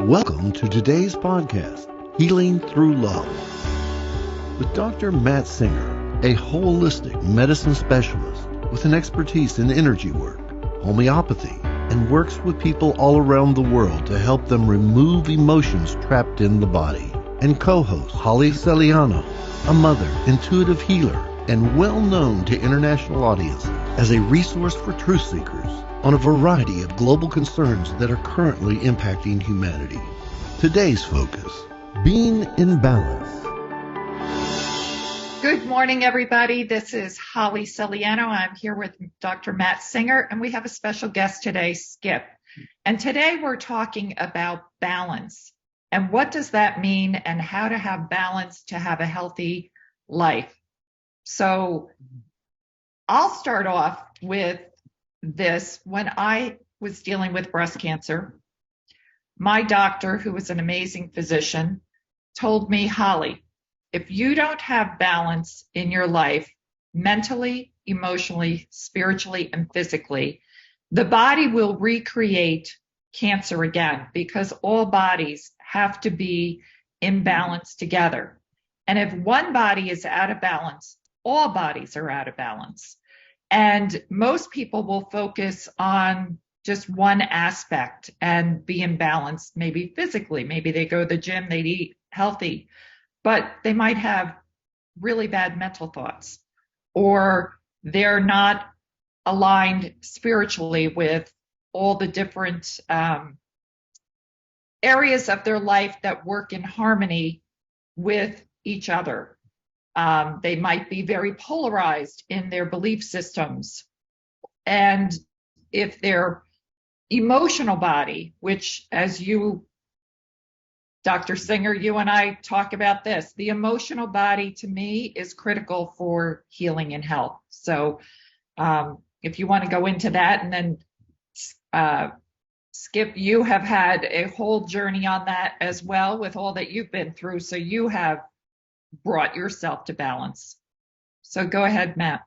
Welcome to today's podcast, Healing Through Love, with Dr. Matt Singer, a holistic medicine specialist with an expertise in energy work, homeopathy, and works with people all around the world to help them remove emotions trapped in the body. And co-host Holly Celiano, a mother, intuitive healer, and well known to international audiences as a resource for truth seekers on a variety of global concerns that are currently impacting humanity. Today's focus, being in balance. Good morning, everybody. This is Holly Celiano. I'm here with Dr. Matt Singer, and we have a special guest today, Skip. And today we're talking about balance. And what does that mean, and how to have balance to have a healthy life? So I'll start off with this. When I was dealing with breast cancer, my doctor, who was an amazing physician, told me, Holly, if you don't have balance in your life, mentally, emotionally, spiritually, and physically, the body will recreate cancer again, because all bodies have to be in balance together. And if one body is out of balance, all bodies are out of balance. And most people will focus on just one aspect and be in balance, maybe physically. Maybe they go to the gym, they eat healthy, but they might have really bad mental thoughts, or they're not aligned spiritually with all the different areas of their life that work in harmony with each other. They might be very polarized in their belief systems. And if their emotional body, which, as you, Dr. Singer, you and I talk about this, the emotional body to me is critical for healing and health. So if you want to go into that, and then Skip, you have had a whole journey on that as well with all that you've been through. So you have brought yourself to balance. So go ahead, Matt.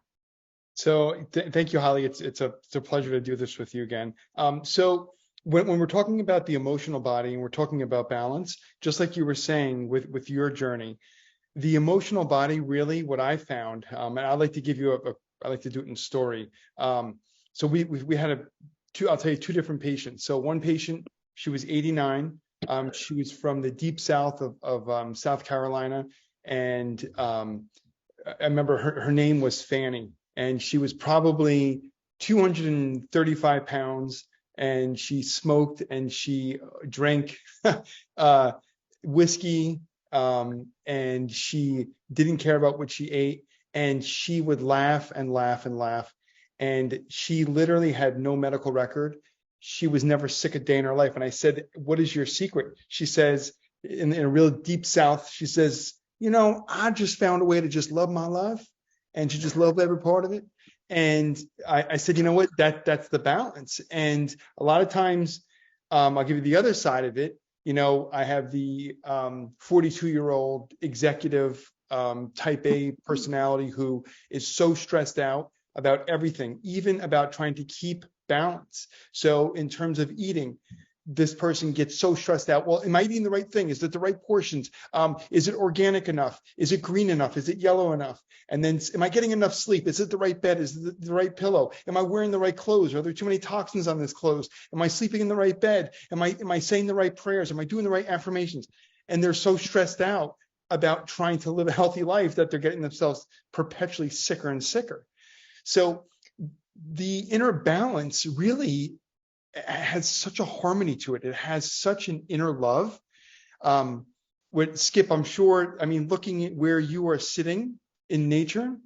So thank you, Holly. It's a pleasure to do this with you again. So when we're talking about the emotional body and we're talking about balance, just like you were saying with your journey, the emotional body, really what I found, and I'd like to give you I like to do it in story. So we had I'll tell you two different patients. So one patient, she was 89. She was from the deep south of South Carolina. And I remember her name was Fanny, and she was probably 235 pounds, and she smoked and she drank whiskey, and she didn't care about what she ate, and she would laugh and laugh and laugh. And she literally had no medical record. She was never sick a day in her life. And I said, what is your secret? She says, in a real deep south, she says, I just found a way to just love my life and to just love every part of it. And I said, you know what, that's the balance. And a lot of times, I'll give you the other side of it. I have the 42-year-old executive type A personality who is so stressed out about everything, even about trying to keep balance. So in terms of eating, this person gets so stressed out. Well, am I eating the right thing? Is it the right portions? Is it organic enough? Is it green enough? Is it yellow enough? And then, am I getting enough sleep? Is it the right bed? Is it the right pillow? Am I wearing the right clothes? Are there too many toxins on this clothes? Am I sleeping in the right bed? Am I saying the right prayers? Am I doing the right affirmations? And they're so stressed out about trying to live a healthy life that they're getting themselves perpetually sicker and sicker. So the inner balance really has such a harmony to it. It has such an inner love. With Skip, I'm sure, looking at where you are sitting in nature,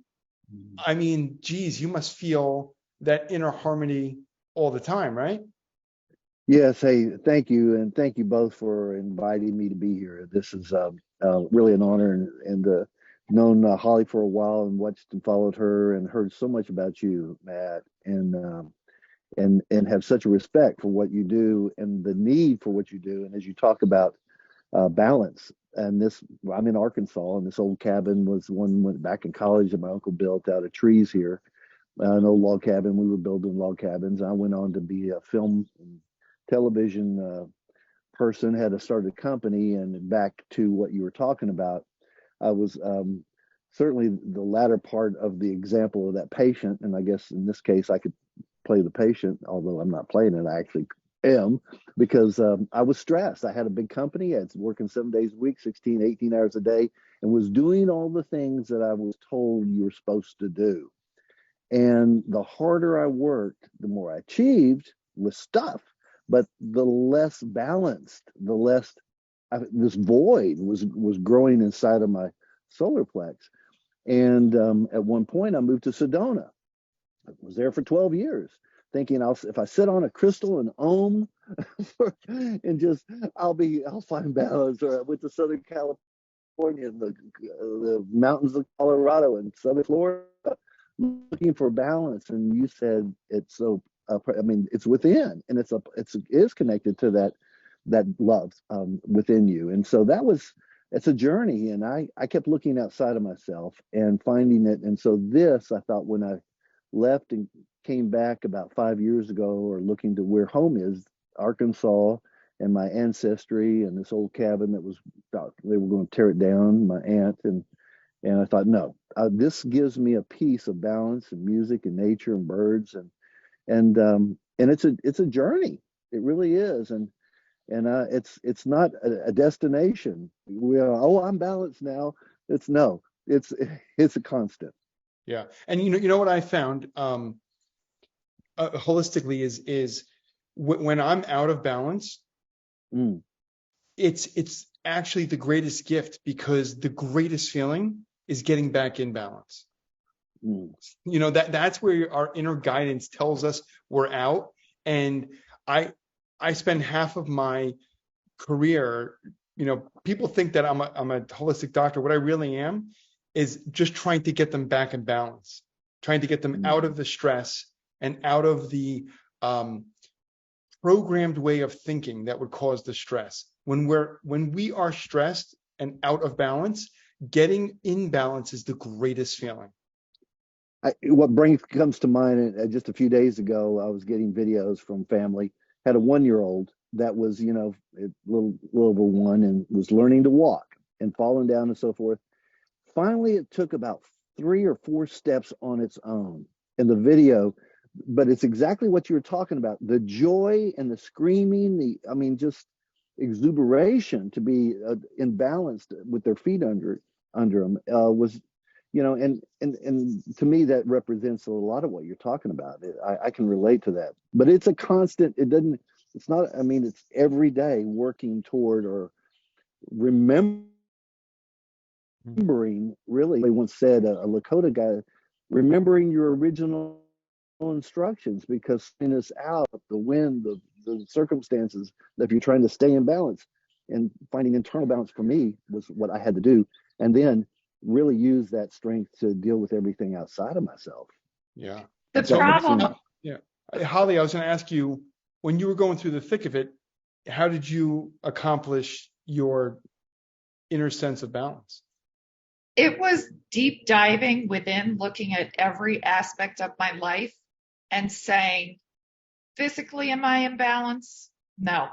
geez, you must feel that inner harmony all the time, right? Yes. Hey, thank you. And thank you both for inviting me to be here. This is really an honor, and known Holly for a while and watched and followed her and heard so much about you, Matt, and have such a respect for what you do and the need for what you do. And as you talk about balance, and I'm in Arkansas, and this old cabin was one went back in college that my uncle built out of trees here, an old log cabin. We were building log cabins. I went on to be a film and television person, had to start a company. And back to what you were talking about, I was certainly the latter part of the example of that patient. And I guess in this case, I could play the patient, although I'm not playing it. I actually am, because I was stressed. I had a big company. I was working 7 days a week, 16, 18 hours a day, and was doing all the things that I was told you were supposed to do. And the harder I worked, the more I achieved with stuff, but the less balanced, the less this void was growing inside of my solar plex. And at one point, I moved to Sedona. I was there for 12 years, thinking if I sit on a crystal and Om, and just I'll find balance. Or I went to Southern California, the mountains of Colorado and Southern Florida, looking for balance. And you said it's so. I mean, it's within, and it is connected to that love within you. And so it's a journey. And I kept looking outside of myself and finding it. And so I thought, when I left and came back about 5 years ago, or looking to where home is, Arkansas, and my ancestry, and this old cabin that they were going to tear it down, my aunt, and I thought, no, this gives me a piece of balance and music and nature and birds, and it's a journey. It really is. And it's not a destination. I'm balanced now. It's a constant. Yeah. And you know what I found holistically is when I'm out of balance, it's actually the greatest gift, because the greatest feeling is getting back in balance. That's where our inner guidance tells us we're out. And I spend half of my career, people think that I'm a holistic doctor. What I really am is just trying to get them back in balance, trying to get them out of the stress and out of the programmed way of thinking that would cause the stress. When we are stressed and out of balance, getting in balance is the greatest feeling. What comes to mind, just a few days ago, I was getting videos from family, had a 1-year-old that was, a little over 1, and was learning to walk and falling down and so forth. Finally, it took about 3 or 4 steps on its own in the video, but it's exactly what you were talking about. The joy and the screaming, just exuberation to be imbalanced with their feet under them was, and to me, that represents a lot of what you're talking about. I can relate to that, but it's a constant. It's every day working toward, or remembering, really. They once said, a Lakota guy, remembering your original instructions, because in us out, the wind, the circumstances, that if you're trying to stay in balance, and finding internal balance for me was what I had to do. And then really use that strength to deal with everything outside of myself. Yeah. The problem. Yeah. Holly, I was going to ask you, when you were going through the thick of it, how did you accomplish your inner sense of balance? It was deep diving within, looking at every aspect of my life and saying, physically, am I in balance? No,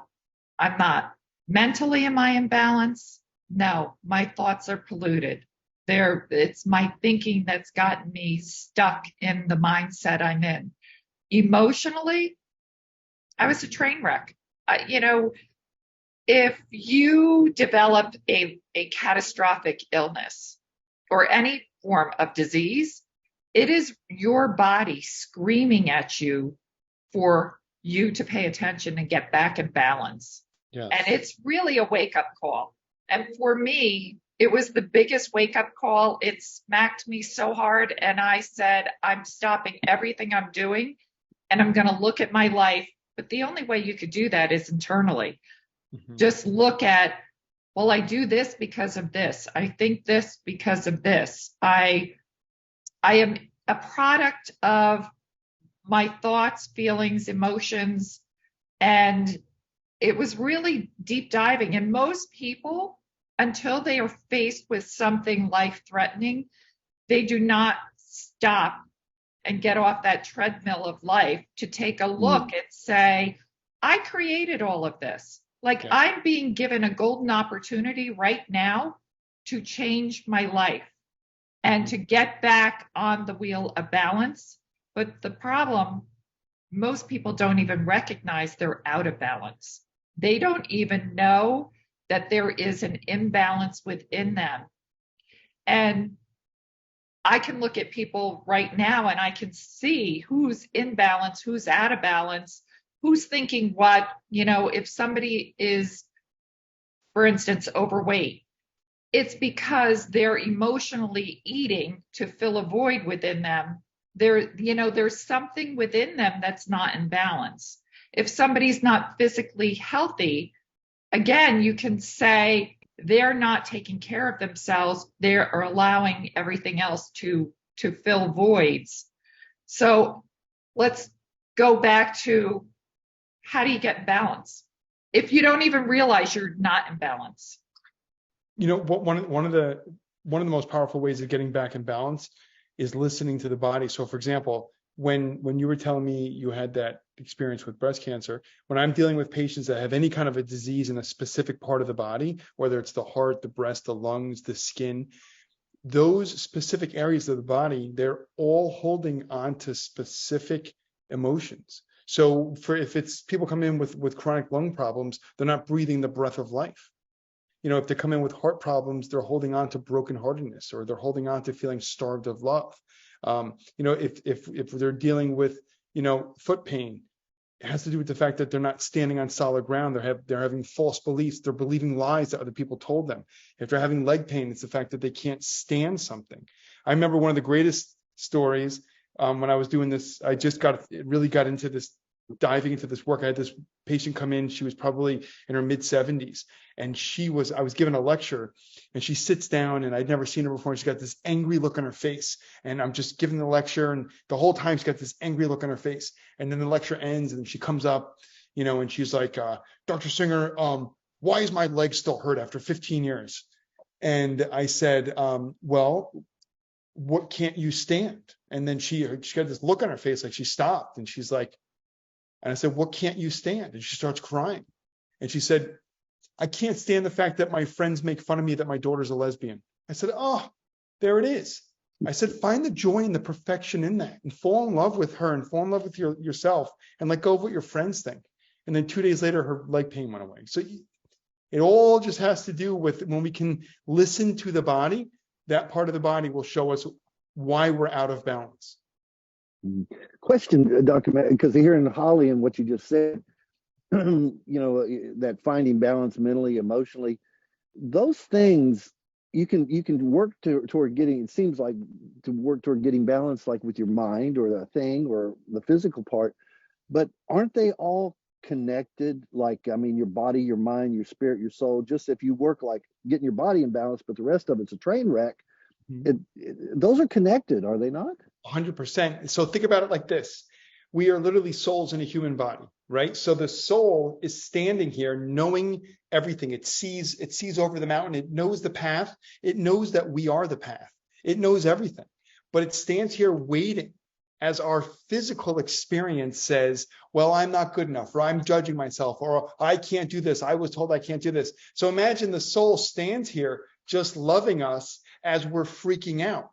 I'm not. Mentally, am I in balance? No, my thoughts are polluted. It's my thinking that's gotten me stuck in the mindset I'm in. Emotionally, I was a train wreck. If you develop a catastrophic illness or any form of disease, it is your body screaming at you for you to pay attention and get back in balance. Yes. And it's really a wake-up call. And for me, it was the biggest wake-up call. It smacked me so hard, and I said, I'm stopping everything I'm doing, and I'm going to look at my life. But the only way you could do that is internally. Mm-hmm. Just look at, well, I do this because of this. I think this because of this. I am a product of my thoughts, feelings, emotions, and it was really deep diving. And most people, until they are faced with something life-threatening, they do not stop and get off that treadmill of life to take a look and say, I created all of this. Like Yeah. I'm being given a golden opportunity right now to change my life and to get back on the wheel of balance. But the problem, most people don't even recognize they're out of balance. They don't even know that there is an imbalance within them. And I can look at people right now and I can see who's in balance, who's out of balance, who's thinking what, if somebody is, for instance, overweight, it's because they're emotionally eating to fill a void within them. There's something within them that's not in balance. If somebody's not physically healthy, again, you can say they're not taking care of themselves. They're allowing everything else to fill voids. So let's go back to, how do you get balance if you don't even realize you're not in balance? One of the most powerful ways of getting back in balance is listening to the body. So for example, when you were telling me you had that experience with breast cancer, when I'm dealing with patients that have any kind of a disease in a specific part of the body, whether it's the heart, the breast, the lungs, the skin, those specific areas of the body, they're all holding on to specific emotions. So if it's people come in with chronic lung problems, they're not breathing the breath of life. If they come in with heart problems, they're holding on to brokenheartedness, or they're holding on to feeling starved of love. If they're dealing with, foot pain, it has to do with the fact that they're not standing on solid ground. They're having false beliefs. They're believing lies that other people told them. If they're having leg pain, it's the fact that they can't stand something. I remember one of the greatest stories when I was doing this. I just really got into this, diving into this work. I had this patient come in. She was probably in her mid 70s, and I was giving a lecture, and she sits down, and I'd never seen her before. And she's got this angry look on her face, and I'm just giving the lecture, and the whole time she's got this angry look on her face. And then the lecture ends, and she comes up, and she's like, Dr. Singer, why is my leg still hurt after 15 years? And I said, well, what can't you stand? And then she got this look on her face, like she stopped, and she's like, and I said, what can't you stand? And she starts crying. And she said, I can't stand the fact that my friends make fun of me that my daughter's a lesbian. I said, oh, there it is. I said, find the joy and the perfection in that, and fall in love with her, and fall in love with yourself, and let go of what your friends think. And then 2 days later, her leg pain went away. So it all just has to do with, when we can listen to the body, that part of the body will show us why we're out of balance. Question, Dr. Matt, because hearing Holly and what you just said, that finding balance mentally, emotionally, those things you can work toward getting. It seems like to work toward getting balance, like with your mind or the thing or the physical part, but aren't they all connected? Like, I mean, your body, your mind, your spirit, your soul. Just if you work like getting your body in balance, but the rest of it's a train wreck. Those are connected, are they not? 100%. So think about it like this. We are literally souls in a human body, right? So the soul is standing here knowing everything. It sees over the mountain. It knows the path. It knows that we are the path. It knows everything. But it stands here waiting as our physical experience says, well, I'm not good enough, or I'm judging myself, or I can't do this. I was told I can't do this. So imagine the soul stands here just loving us as we're freaking out,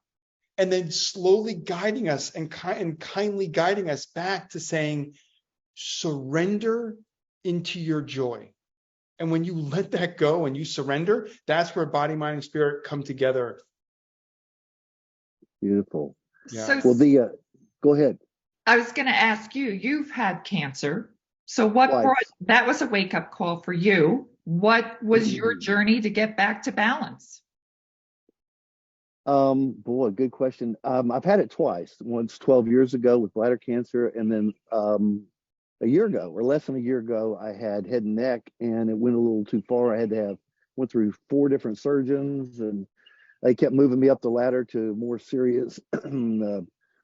and then slowly guiding us and kindly guiding us back to saying, surrender into your joy. And when you let that go and you surrender, that's where body, mind, and spirit come together. Beautiful. Yeah. So Well, go ahead. I was going to ask you, you've had cancer. So what brought, that was a wake-up call for you. What was your journey to get back to balance? Boy, good question. I've had it twice. Once 12 years ago with bladder cancer, and then a year ago, or less than a year ago, I had head and neck, and it went a little too far. I had to went through 4 different surgeons, and they kept moving me up the ladder to more serious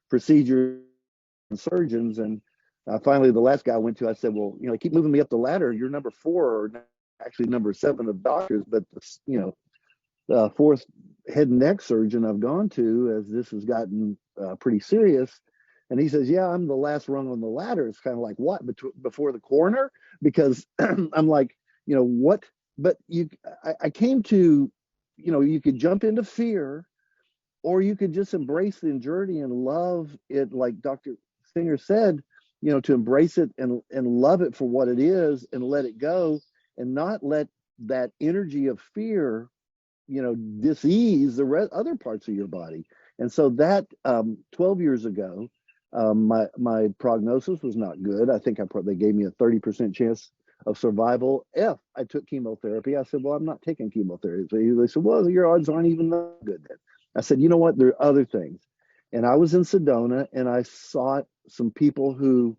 procedures and surgeons. And finally, the last guy I went to, I said, well, keep moving me up the ladder. You're number 4, or actually number 7 of doctors, but the 4th head and neck surgeon I've gone to, as this has gotten pretty serious. And he says, yeah, I'm the last rung on the ladder. It's kind of like, what, before the coroner? Because I'm like, what, but I came to, you could jump into fear, or you could just embrace the journey and love it, like Dr. Singer said, to embrace it and love it for what it is and let it go, and not let that energy of fear, disease the other parts of your body. And so that 12 years ago, my prognosis was not good. I think they gave me a 30% chance of survival if I took chemotherapy. I said, well, I'm not taking chemotherapy. They said, well, your odds aren't even that good then. I said, you know what? There are other things. And I was in Sedona, and I sought some people who,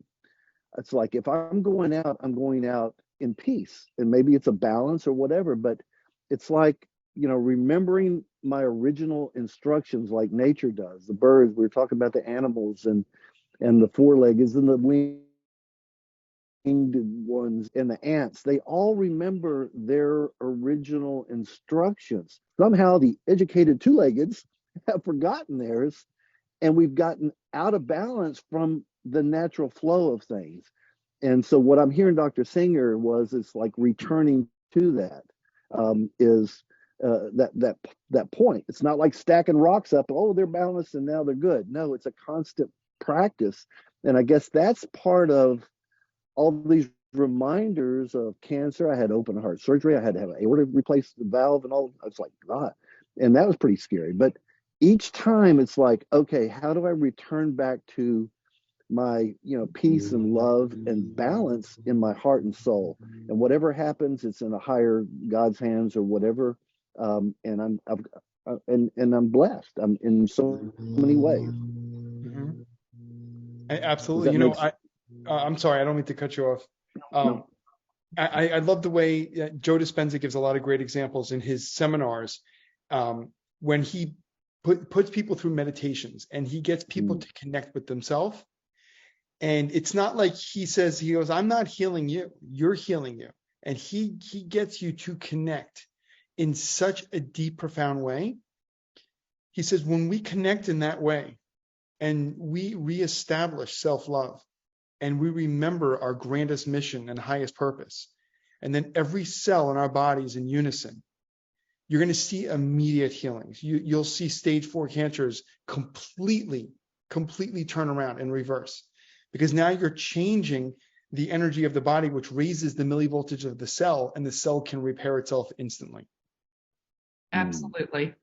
it's like, if I'm going out in peace. And maybe it's a balance or whatever, but it's like, remembering my original instructions like nature does. The birds, we were talking about the animals and the four-leggeds and the winged ones and the ants, they all remember their original instructions. Somehow the educated two-leggeds have forgotten theirs, and we've gotten out of balance from the natural flow of things. And so what I'm hearing Dr. Singer it's like returning to that, that point. It's not like stacking rocks up, oh, they're balanced and now they're good. No, it's a constant practice. And I guess that's part of all these reminders of cancer. I had open heart surgery. I had to have an aorta replace the valve and all. I was like, God. And that was pretty scary. But each time it's like, okay, how do I return back to my, peace and love and balance in my heart and soul? And whatever happens, it's in a higher God's hands or whatever. And I'm blessed. I'm in so many ways. Mm-hmm. Absolutely. I'm sorry, I don't mean to cut you off. No. I love the way Joe Dispenza gives a lot of great examples in his seminars, when he puts people through meditations and he gets people to connect with themselves. And it's not like he goes, I'm not healing you, you're healing you. And he gets you to connect in such a deep, profound way. He says, when we connect in that way and we reestablish self-love, and we remember our grandest mission and highest purpose, and then every cell in our body is in unison, you're going to see immediate healings. You'll see stage 4 cancers completely turn around and reverse, because now you're changing the energy of the body, which raises the millivoltage of the cell, and the cell can repair itself instantly. Absolutely.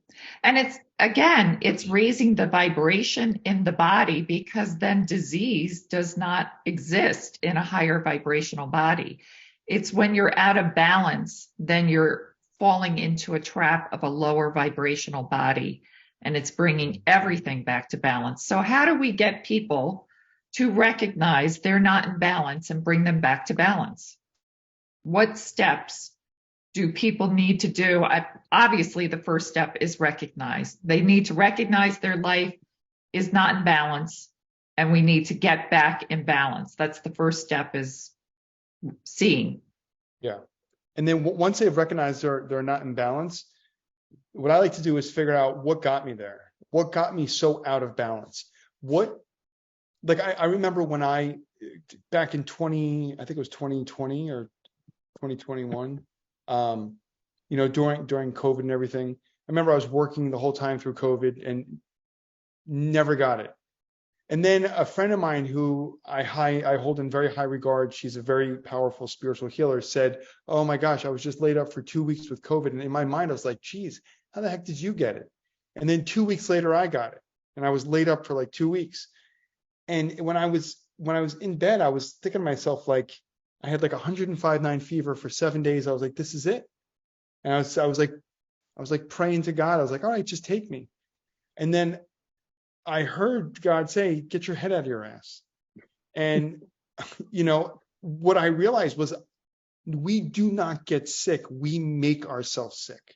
And it's raising the vibration in the body, because then disease does not exist in a higher vibrational body. It's when you're out of balance, then you're falling into a trap of a lower vibrational body, and it's bringing everything back to balance. So how do we get people to recognize they're not in balance and bring them back to balance? What steps do people need to do? Obviously, the first step is recognize. They need to recognize their life is not in balance, and we need to get back in balance. That's the first step, is seeing. Yeah. And then once they've recognized they're not in balance, what I like to do is figure out what got me there. What got me so out of balance? I remember when back in I think it was 2020 or 2021, during COVID and everything. I remember I was working the whole time through COVID and never got it. And then a friend of mine who I hold in very high regard, she's a very powerful spiritual healer, said, oh my gosh, I was just laid up for 2 weeks with COVID. And in my mind, I was like, geez, how the heck did you get it? And then 2 weeks later, I got it. And I was laid up for like 2 weeks. And when I was in bed, I was thinking to myself, like, I had like 105.9 fever for 7 days. I was like, this is it. And I was like praying to God. I was like, all right, just take me. And then I heard God say, get your head out of your ass. And, what I realized was, we do not get sick. We make ourselves sick.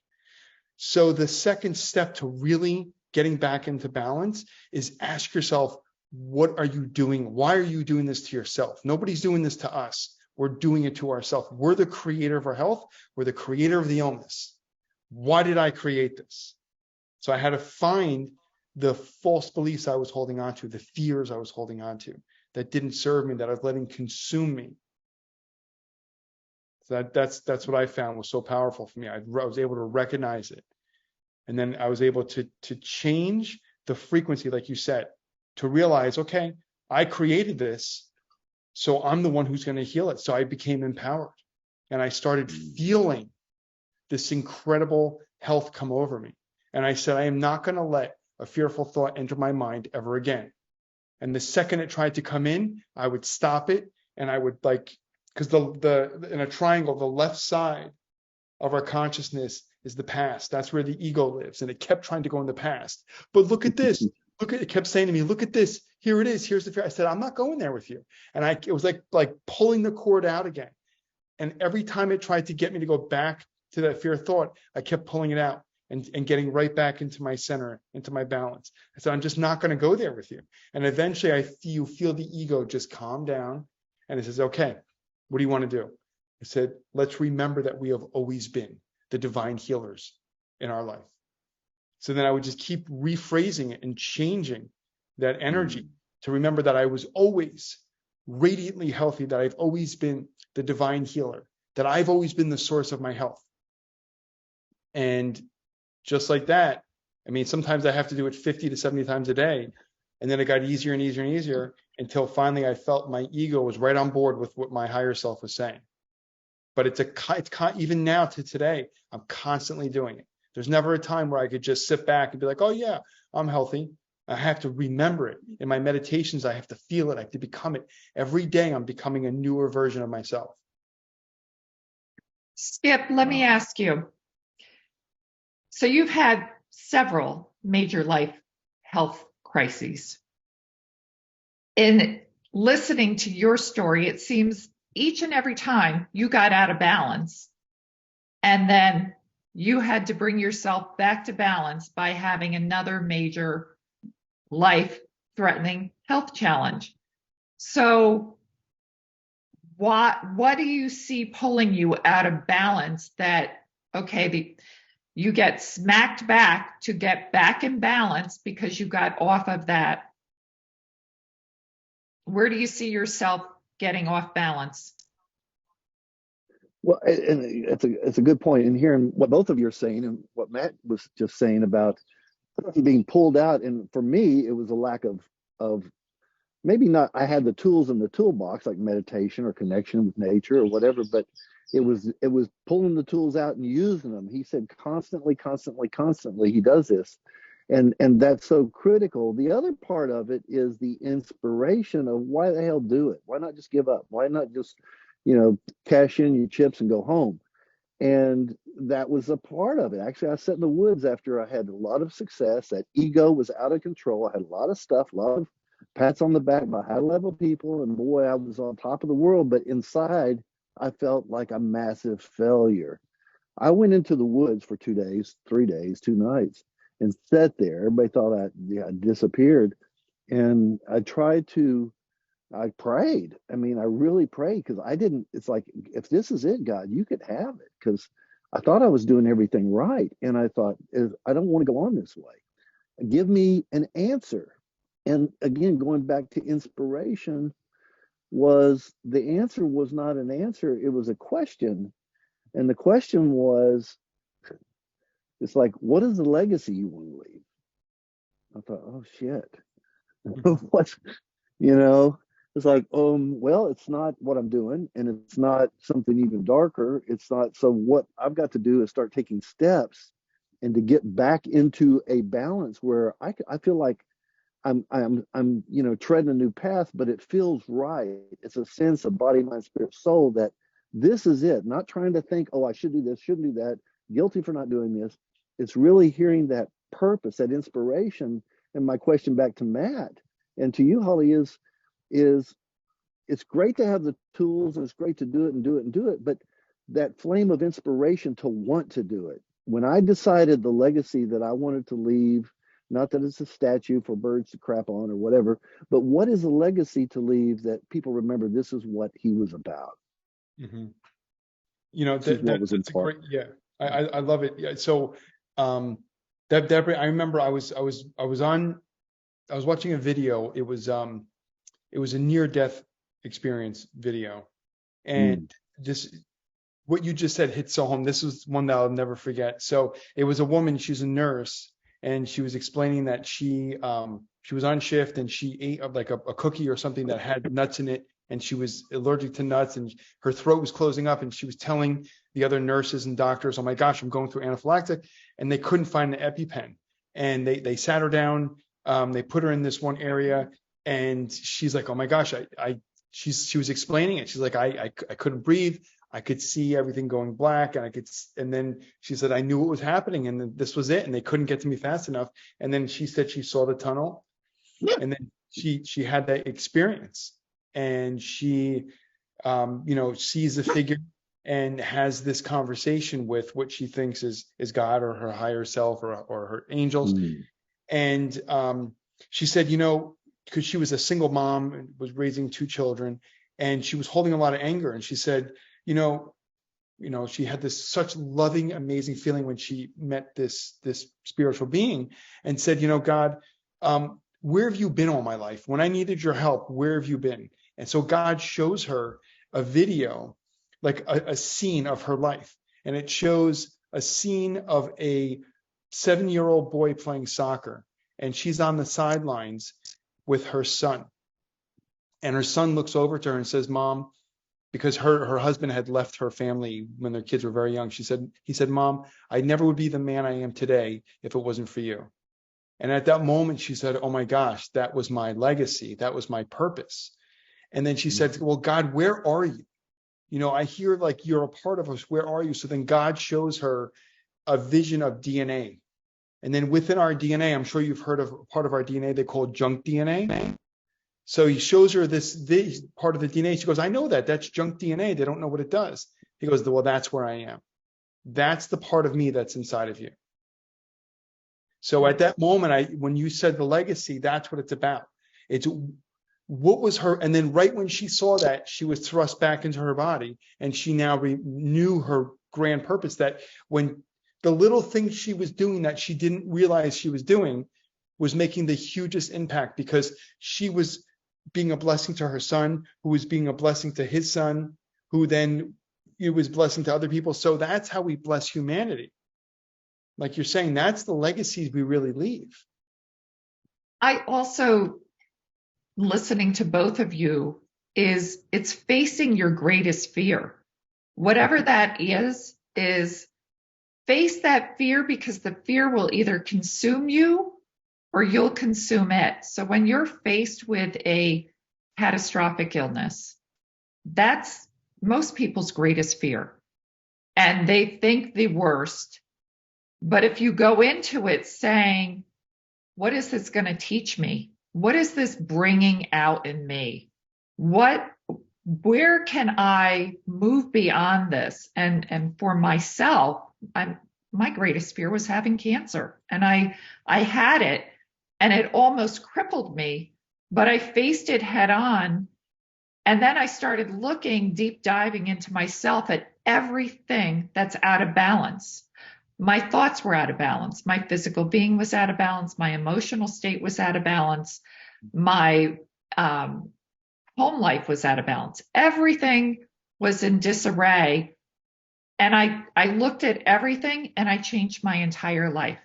So the second step to really getting back into balance is ask yourself, what are you doing? Why are you doing this to yourself? Nobody's doing this to us. We're doing it to ourselves. We're the creator of our health. We're the creator of the illness. Why did I create this? So I had to find the false beliefs I was holding on to, the fears I was holding on to that didn't serve me, that I was letting consume me. So that's what I found was so powerful for me. I was able to recognize it. And then I was able to change the frequency, like you said, to realize, okay, I created this, so I'm the one who's going to heal it. So I became empowered, and I started feeling this incredible health come over me. And I said, I am not going to let a fearful thought enter my mind ever again. And the second it tried to come in, I would stop it, and I would because in a triangle, the left side of our consciousness is the past. That's where the ego lives, and it kept trying to go in the past. But look at this. It kept saying to me, look at this. Here it is. Here's the fear. I said, I'm not going there with you. And it was like pulling the cord out again. And every time it tried to get me to go back to that fear thought, I kept pulling it out and getting right back into my center, into my balance. I said, I'm just not going to go there with you. And eventually you feel the ego just calm down. And it says, okay, what do you want to do? I said, let's remember that we have always been the divine healers in our life. So then I would just keep rephrasing it and changing that energy to remember that I was always radiantly healthy, that I've always been the divine healer, that I've always been the source of my health. And just like that, I mean, sometimes I have to do it 50 to 70 times a day. And then it got easier and easier and easier until finally I felt my ego was right on board with what my higher self was saying. But it's even now to today, I'm constantly doing it. There's never a time where I could just sit back and be like, oh yeah, I'm healthy. I have to remember it. In my meditations, I have to feel it. I have to become it. Every day I'm becoming a newer version of myself. Skip, let me ask you. So you've had several major life health crises. In listening to your story, it seems each and every time you got out of balance, and then you had to bring yourself back to balance by having another major life-threatening health challenge. So what do you see pulling you out of balance that, okay, you get smacked back to get back in balance because you got off of that? Where do you see yourself getting off balance? Well, and it's a good point. And hearing what both of you are saying and what Matt was just saying about being pulled out, and for me, it was a lack of maybe not. I had the tools in the toolbox like meditation or connection with nature or whatever, but it was pulling the tools out and using them. He said constantly. He does this, and that's so critical. The other part of it is the inspiration of why the hell do it? Why not just give up? Why not just cash in your chips and go home? And that was a part of it. Actually, I sat in the woods after I had a lot of success. That ego was out of control. I had a lot of stuff, a lot of pats on the back by high-level people, and boy, I was on top of the world. But inside, I felt like a massive failure. I went into the woods for 2 days, 3 days, 2 nights, and sat there. Everybody thought I disappeared. And I prayed. I mean, I really prayed because it's like, if this is it, God, you could have it. Because I thought I was doing everything right. And I thought, I don't want to go on this way. Give me an answer. And again, going back to inspiration, the answer was not an answer. It was a question. And the question was, it's like, what is the legacy you want to leave? I thought, oh shit. What's, it's like, well, it's not what I'm doing, and it's not something even darker. It's not. So what I've got to do is start taking steps and to get back into a balance where I feel like I'm treading a new path, but it feels right. It's a sense of body, mind, spirit, soul that this is it. Not trying to think, oh, I should do this, shouldn't do that, guilty for not doing this. It's really hearing that purpose, that inspiration. And my question back to Matt and to you, Holly, is it's great to have the tools and it's great to do it, but that flame of inspiration to want to do it. When I decided the legacy that I wanted to leave, not that it's a statue for birds to crap on or whatever, but what is a legacy to leave that people remember this is what he was about? Mm-hmm. That's a great, yeah. I love it. Yeah. So, Deborah, I remember I was watching a video. It was a near-death experience video, and what you just said hit so home. This was one that I'll never forget. So it was a woman, she's a nurse, and she was explaining that she was on shift and she ate like a cookie or something that had nuts in it, and she was allergic to nuts and her throat was closing up, and she was telling the other nurses and doctors, oh my gosh, I'm going through anaphylactic, and they couldn't find an EpiPen. And they sat her down, they put her in this one area, and she's like, oh my gosh, she was explaining it. She's like, I couldn't breathe. I could see everything going black, and then she said, I knew what was happening, and then this was it, and they couldn't get to me fast enough. And then she said she saw the tunnel, and then she had that experience, and she, sees the figure and has this conversation with what she thinks is God or her higher self or her angels. And she said, because she was a single mom and was raising 2 children, and she was holding a lot of anger, and she said, she had this such loving, amazing feeling when she met this spiritual being, and said, God, where have you been all my life? When I needed your help, where have you been? And so God shows her a video, like a scene of her life. And it shows a scene of a 7-year-old boy playing soccer. And she's on the sidelines with her son. And her son looks over to her and says, Mom, because her husband had left her family when their kids were very young. He said, Mom, I never would be the man I am today if it wasn't for you. And at that moment, she said, oh my gosh, that was my legacy. That was my purpose. And then she said, well, God, where are you? I hear like you're a part of us. Where are you? So then God shows her a vision of DNA. And then within our DNA, I'm sure you've heard of part of our DNA they call junk DNA. So he shows her this part of the DNA. She goes, I know that. That's junk DNA. They don't know what it does. He goes, well, that's where I am. That's the part of me that's inside of you. So at that moment, when you said the legacy, that's what it's about. It's what was her, and then right when she saw that, she was thrust back into her body, and she now knew her grand purpose, that when the little things she was doing that she didn't realize she was doing was making the hugest impact, because she was being a blessing to her son, who was being a blessing to his son, who then was blessing to other people. So that's how we bless humanity. Like you're saying, that's the legacies we really leave. I also, listening to both of you, it's facing your greatest fear. Whatever that is face that fear, because the fear will either consume you or you'll consume it. So when you're faced with a catastrophic illness, that's most people's greatest fear. And they think the worst. But if you go into it saying, what is this going to teach me? What is this bringing out in me? Where can I move beyond this? And for myself, my greatest fear was having cancer. And I had it, and it almost crippled me, but I faced it head on. And then I started deep diving into myself at everything that's out of balance. My thoughts were out of balance. My physical being was out of balance. My emotional state was out of balance. My home life was out of balance. Everything was in disarray. And I looked at everything, and I changed my entire life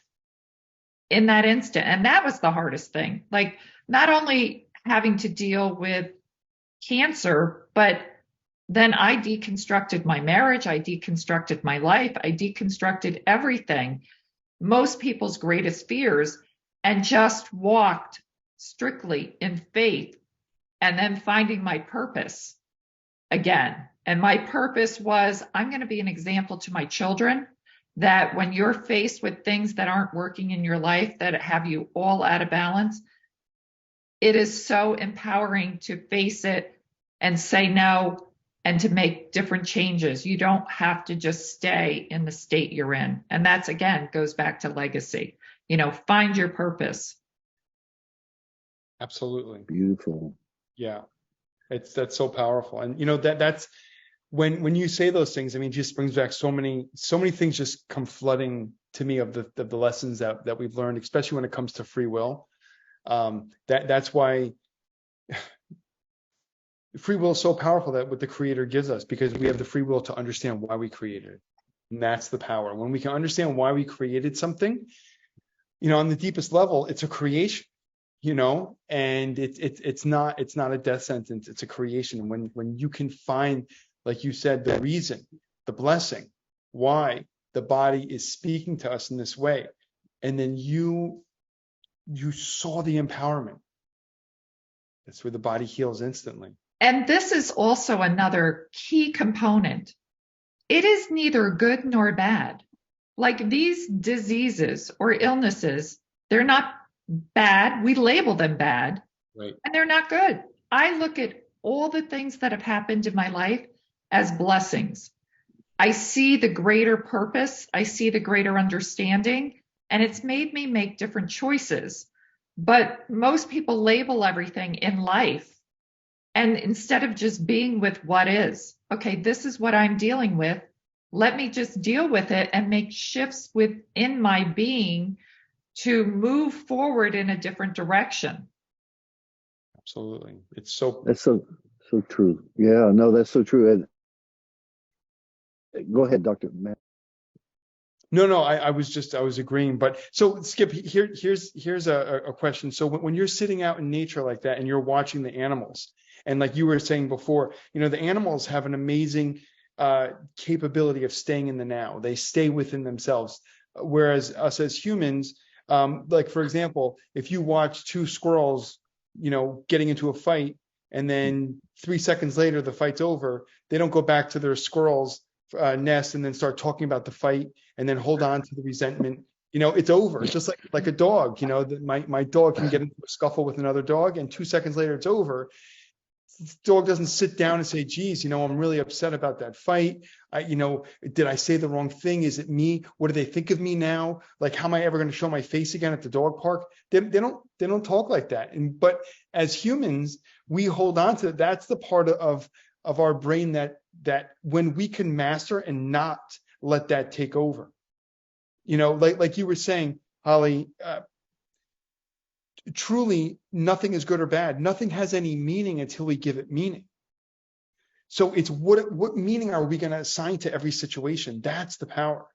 in that instant. And that was the hardest thing. Like, not only having to deal with cancer, but then I deconstructed my marriage. I deconstructed my life. I deconstructed everything, most people's greatest fears, and just walked strictly in faith, and then finding my purpose again. And my purpose was, I'm going to be an example to my children, that when you're faced with things that aren't working in your life, that have you all out of balance, it is so empowering to face it and say no, and to make different changes. You don't have to just stay in the state you're in. And that's, again, goes back to legacy. Find your purpose. Absolutely. Beautiful. Yeah. That's so powerful. And that's when you say those things, it just brings back so many things just come flooding to me of the lessons that we've learned, especially when it comes to free will. That's why Free will is so powerful that what the creator gives us, because we have the free will to understand why we created it. And that's the power. When we can understand why we created something, on the deepest level, it's a creation, and it's not a death sentence. It's a creation. When you can find, like you said, the reason, the blessing, why the body is speaking to us in this way, and then you saw the empowerment. That's where the body heals instantly. And this is also another key component. It is neither good nor bad. Like these diseases or illnesses, they're not bad. We label them bad, Right. and they're not good. I look at all the things that have happened in my life as blessings. I see the greater purpose. I see the greater understanding, and it's made me make different choices. But most people label everything in life. And instead of just being with what is, okay, this is what I'm dealing with. Let me just deal with it and make shifts within my being to move forward in a different direction. Absolutely. That's so true. Yeah, no, that's so true. And go ahead, Dr. Matt. No, I was agreeing. But so Skip, here's a question. So when you're sitting out in nature like that and you're watching the animals, and like you were saying before, the animals have an amazing capability of staying in the now. They stay within themselves. Whereas us as humans, like for example, if you watch two squirrels, getting into a fight, and then 3 seconds later the fight's over, they don't go back to their squirrel's nest and then start talking about the fight and then hold on to the resentment. It's over. It's just like a dog. My dog can get into a scuffle with another dog, and 2 seconds later it's over. The dog doesn't sit down and say, geez, I'm really upset about that fight. Did I say the wrong thing? Is it me? What do they think of me now? Like, how am I ever going to show my face again at the dog park? They don't talk like that. But as humans, we hold on to that. That's the part of our brain that when we can master and not let that take over, like you were saying, Holly, truly nothing is good or bad. Nothing has any meaning until we give it meaning. So it's what meaning are we going to assign to every situation? That's the power.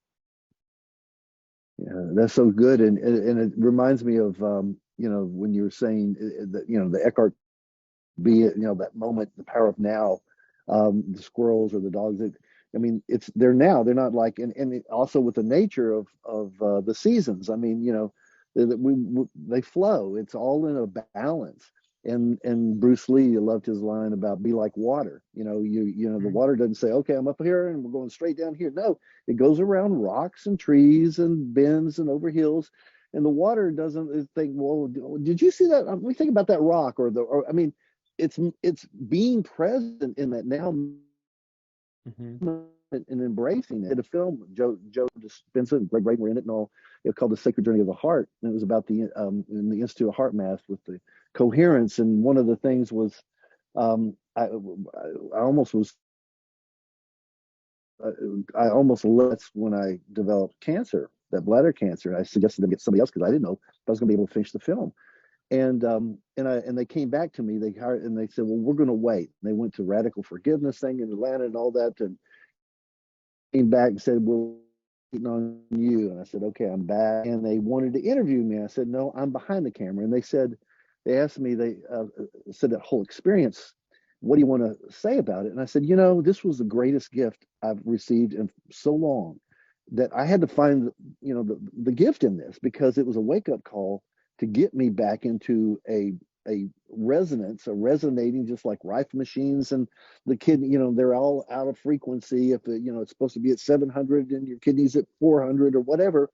Yeah, that's so good. And it reminds me of, when you were saying that, the Eckhart be it, that moment, the power of now, the squirrels or the dogs. They're now. They're not like, and also with the nature of the seasons. They flow. It's all in a balance. And Bruce Lee loved his line about be like water. The water doesn't say, okay, I'm up here and we're going straight down here. No, it goes around rocks and trees and bends and over hills. And the water doesn't think, well, did you see that? We think about that rock it's being present in that now. Mm-hmm. And embracing it. A film, Joe Dispenza and Greg Braden were in it and all. It's called The Sacred Journey of the Heart, and it was about the in the Institute of Heart Math with the coherence. And one of the things was, I almost left when I developed cancer, that bladder cancer. I suggested them get somebody else because I didn't know if I was going to be able to finish the film. And they came back to me. They said, well, we're going to wait. And they went to Radical Forgiveness thing in Atlanta and all that, and came back and said, we're waiting on you. And I said, okay, I'm back. And they wanted to interview me. I said, no, I'm behind the camera. And they asked me, they said that whole experience, what do you want to say about it? And I said, this was the greatest gift I've received in so long, that I had to find, the gift in this, because it was a wake-up call to get me back into a resonance, a resonating, just like rifle machines and the kidney, they're all out of frequency. If it's supposed to be at 700 and your kidney's at 400 or whatever,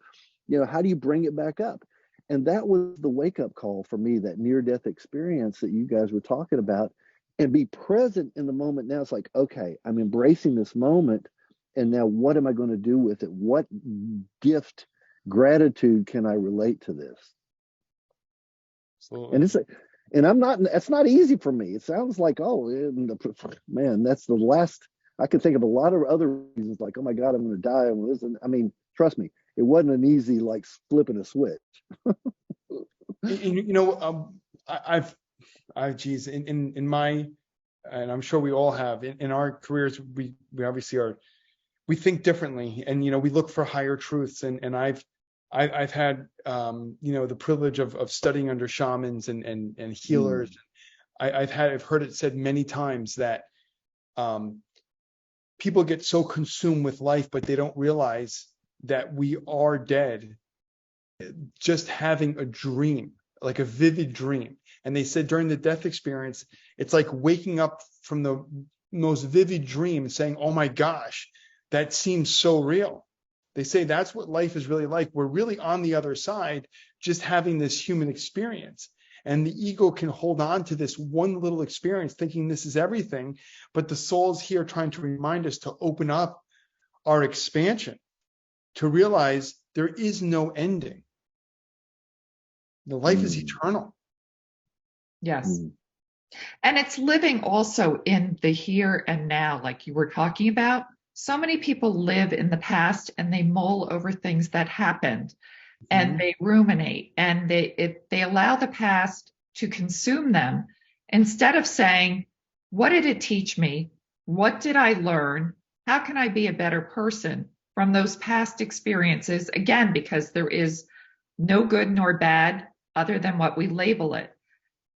how do you bring it back up? And that was the wake-up call for me, that near-death experience that you guys were talking about, and be present in the moment. Now it's like, okay, I'm embracing this moment, and now what am I going to do with it? What gift, gratitude can I relate to this? Absolutely. And it's not easy for me. It sounds like, man, that's the last. I could think of a lot of other reasons, like, oh my God, I'm going to die. Trust me, it wasn't an easy, like, flipping a switch. Geez, in my and I'm sure we all have in our careers, we obviously we think differently, and we look for higher truths. And I've had the privilege of studying under shamans and healers. I've heard it said many times that people get so consumed with life, but they don't realize that we are dead, just having a dream, like a vivid dream. And they said during the death experience, it's like waking up from the most vivid dream saying, oh my gosh, that seems so real. They say that's what life is really like. We're really on the other side, just having this human experience. And the ego can hold on to this one little experience thinking this is everything, but the soul's here trying to remind us to open up our expansion, to realize there is no ending. The life is eternal. Yes. And it's living also in the here and now, like you were talking about. So many people live in the past and they mull over things that happened, and they ruminate, and they allow the past to consume them instead of saying, what did it teach me? What did I learn? How can I be a better person from those past experiences? Again, because there is no good nor bad other than what we label it.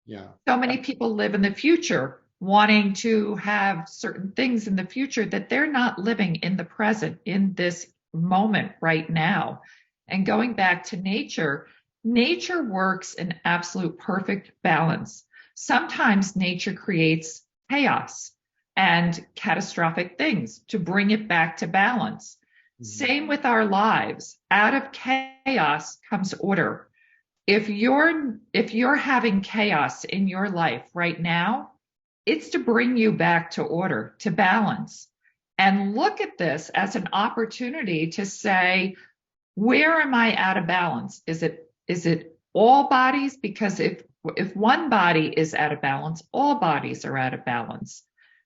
Yeah. So many people live in the future wanting to have certain things in the future that they're not living in the present, in this moment right now. And going back to nature, nature works in absolute perfect balance. Sometimes nature creates chaos and catastrophic things to bring it back to balance. Same with our lives. Out of chaos comes order. If you're having chaos in your life right now, it's to bring you back to order, to balance. And look at this as an opportunity to say, where am I out of balance? Is it all bodies? Because if one body is out of balance, all bodies are out of balance,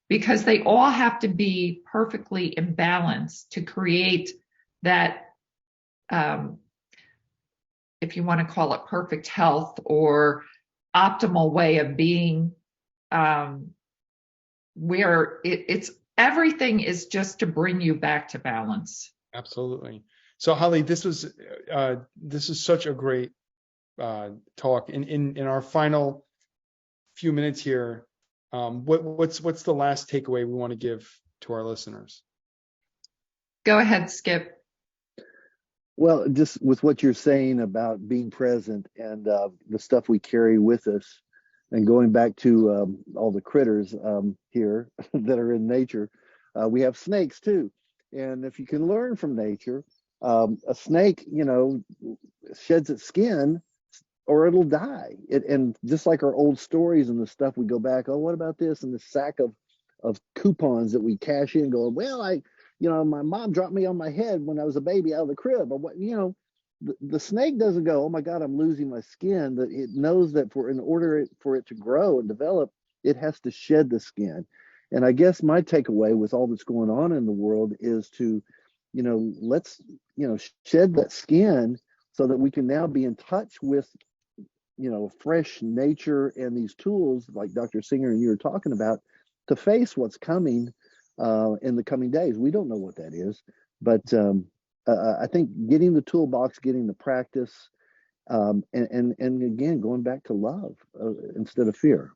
because they all have to be perfectly in balance to create that, if you want to call it perfect health or optimal way of being, where it's everything is just to bring you back to balance. Absolutely. So Holly, this is such a great talk. In our final few minutes here, what's the last takeaway we want to give to our listeners? Go ahead, Skip. Well, just with what you're saying about being present and the stuff we carry with us, and going back to all the critters here that are in nature, we have snakes too. And if you can learn from nature, a snake, sheds its skin or it'll die. And just like our old stories and the stuff, we go back, oh, what about this? And the sack of coupons that we cash in going, well, my mom dropped me on my head when I was a baby out of the crib, or what, the snake doesn't go, oh my God, I'm losing my skin. That it knows that in order for it to grow and develop, it has to shed the skin. And I guess my takeaway with all that's going on in the world is to, let's, shed that skin so that we can now be in touch with, fresh nature and these tools like Dr. Singer and you were talking about to face what's coming in the coming days. We don't know what that is, but I think getting the toolbox, getting the practice, and again, going back to love instead of fear.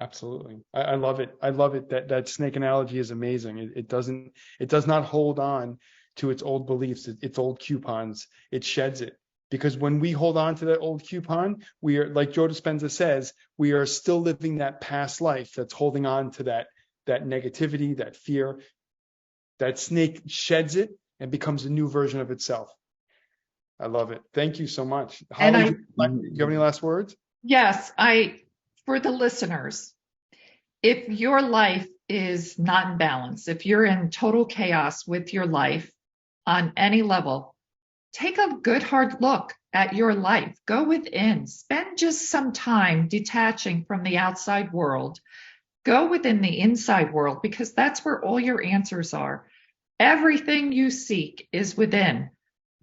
Absolutely. I love it. I love it. That snake analogy is amazing. It does not hold on to its old beliefs, its old coupons. It sheds it. Because when we hold on to that old coupon, we are, like Joe Dispenza says, we are still living that past life that's holding on to that negativity, that fear. That snake sheds it and becomes a new version of itself. I love it. Thank you so much. Holly, do you have any last words? Yes, for the listeners, if your life is not in balance, if you're in total chaos with your life on any level, take a good hard look at your life. Go within. Spend just some time detaching from the outside world. Go within the inside world, because that's where all your answers are. Everything you seek is within.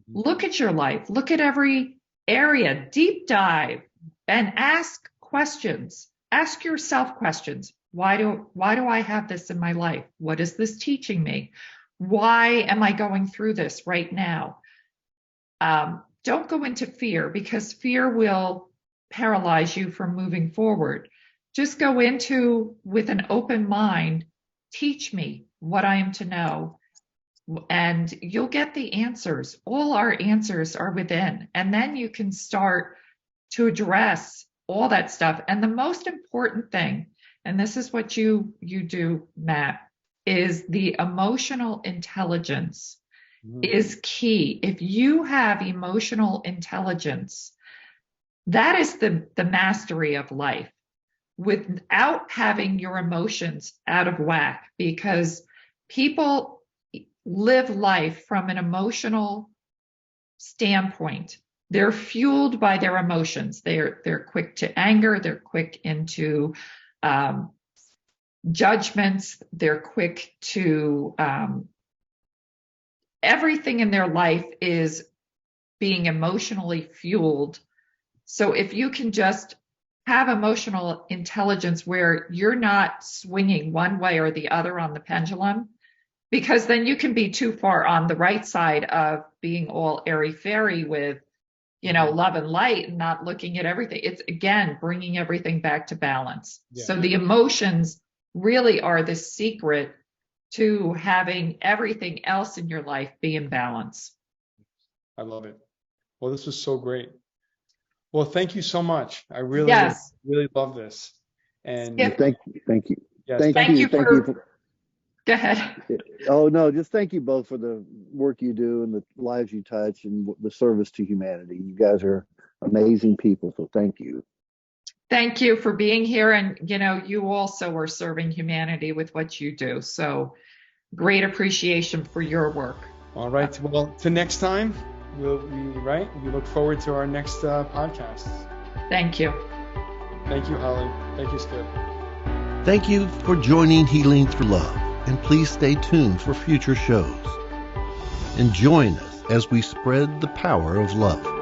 Look at your life. Look at every area. Deep dive and ask questions. Ask yourself questions. Why do I have this in my life? What is this teaching me? Why am I going through this right now? Don't go into fear, because fear will paralyze you from moving forward. Just go into with an open mind. Teach me what I am to know, and you'll get the answers. All our answers are within, and then you can start to address all that stuff. And the most important thing, and this is what you do, Matt, is the emotional intelligence is key. If you have emotional intelligence, that is the mastery of life, without having your emotions out of whack, because people live life from an emotional standpoint. They're fueled by their emotions. They're quick to anger. They're quick into judgments. They're quick to everything in their life is being emotionally fueled. So if you can just have emotional intelligence where you're not swinging one way or the other on the pendulum, because then you can be too far on the right side of being all airy-fairy with, love and light, and not looking at everything. It's, again, bringing everything back to balance. Yeah. So the emotions really are the secret to having everything else in your life be in balance. I love it. Well, this was so great. Well, thank you so much. I really love this. And thank you. Yes, thank you. Go ahead. Oh, no, just thank you both for the work you do and the lives you touch and the service to humanity. You guys are amazing people, so thank you. Thank you for being here. And, you also are serving humanity with what you do. So great appreciation for your work. All right. Well, till next time, we look forward to our next podcast. Thank you. Thank you, Holly. Thank you, Skip. Thank you for joining Healing Through Love, and please stay tuned for future shows. And join us as we spread the power of love.